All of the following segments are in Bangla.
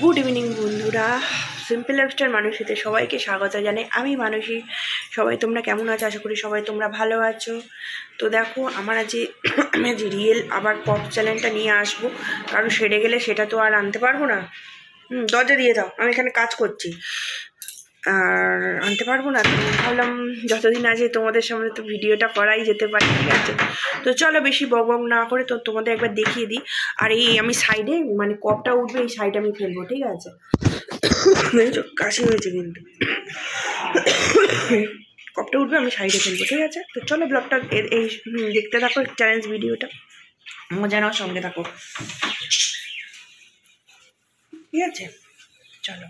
গুড ইভিনিং বন্ধুরা, সিম্পল লাইফস্টাইল মানুষীতে সবাইকে স্বাগত জানাই। আমি মানসী। সবাই তোমরা কেমন আছো? আশা করি সবাই তোমরা ভালো আছো। তো দেখো, আমি আজ রিয়েল আবার পপ চ্যানেলটা নিয়ে আসবো, কারণ সেরে গেলে সেটা তো আর আনতে পারবো না। দরজা দিয়ে দাও, আমি এখানে কাজ করছি আর আনতে পারবো না। তো ভাবলাম যতদিন আছে তোমাদের সামনে তো ভিডিওটা করাই যেতে পারে, ঠিক আছে? তো চলো বেশি বক বক না করে তো তোমাদের একবার দেখিয়ে দিই। আর এই আমি সাইডে মানে কপটা উঠবে, এই সাইডে আমি ফেলবো, ঠিক আছে? কাশি হয়েছে কিন্তু কপটা উঠবে, আমি সাইডে ফেলবো, ঠিক আছে? তো চলো ব্লগটা এই দেখতে থাকো, চ্যালেঞ্জ ভিডিওটা মজা নাও, সঙ্গে থাকো, ঠিক আছে? চলো।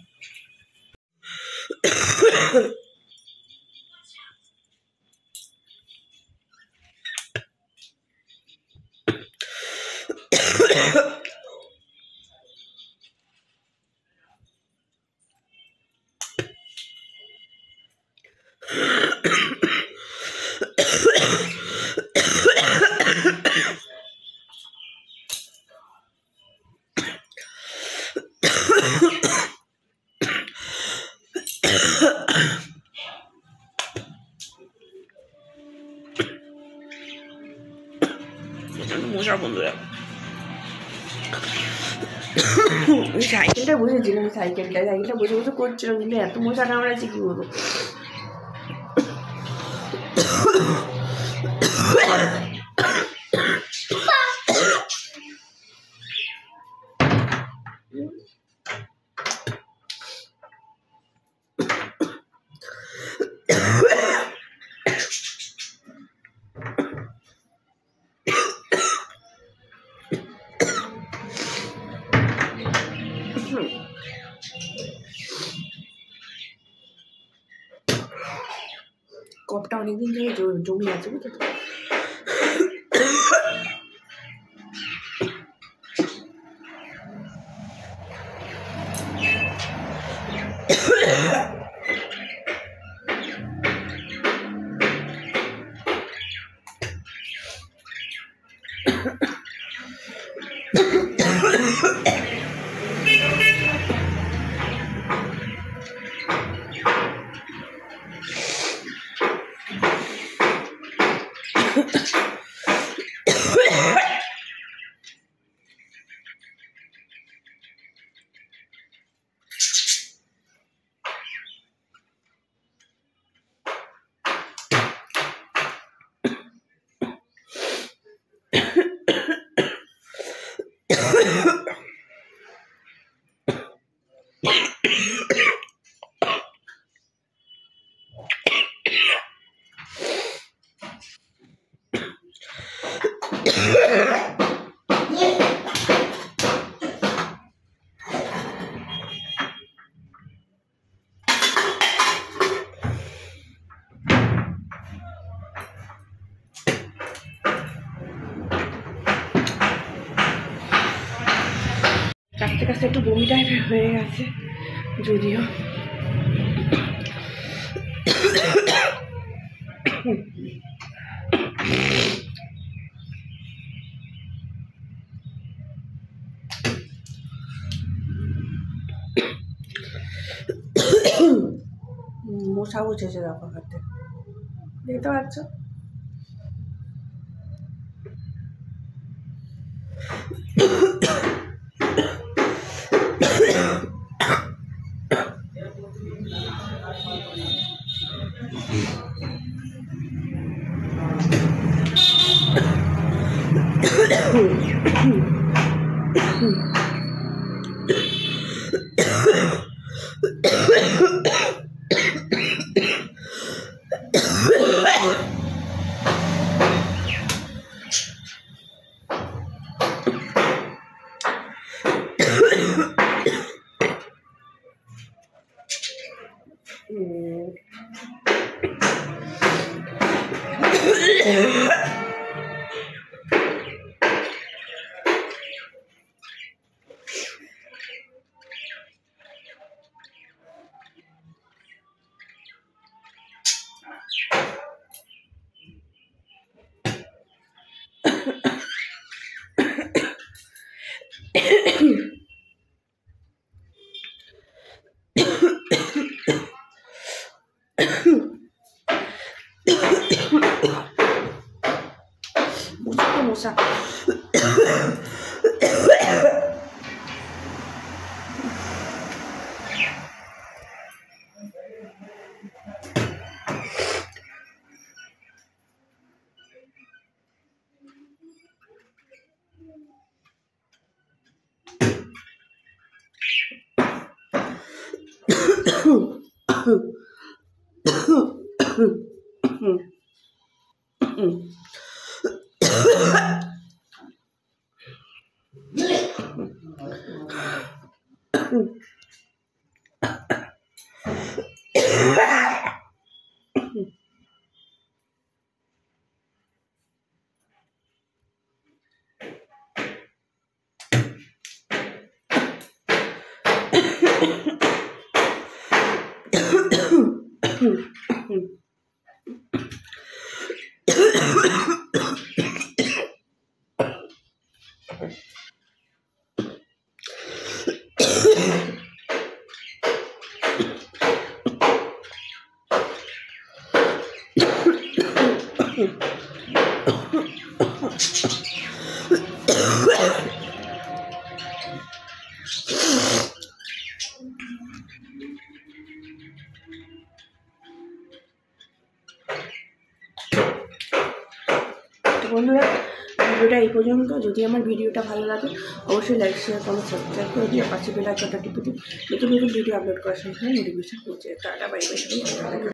মশা বন্ধুরা, সাইকেলটা বসেছিলাম, সাইকেলটা বসে বসে করছিলাম, কিন্তু এত মশা কামড়াচ্ছে কি বলবো। কপটা অনেকদিন ধরে জমি আছে, বুঝতে তো? কাছতে কাছতে একটু বমি টাইপের হয়ে গেছে, যদিও মশা উঠেছে, দেখো হাতে, দেখতে পাচ্ছ? মশা। বন্ধুরা, ভিডিওটা এই পর্যন্ত। যদি আমার ভিডিওটা ভালো লাগে অবশ্যই লাইক, শেয়ার, কমেন্ট, সাবস্ক্রাইব করে দিয়ে পাশে বেল আইকনটা টিপে দিই। নতুন নতুন ভিডিও আপলোড করার সঙ্গে নোটিফিকেশন পৌঁছে। Tata, bye bye.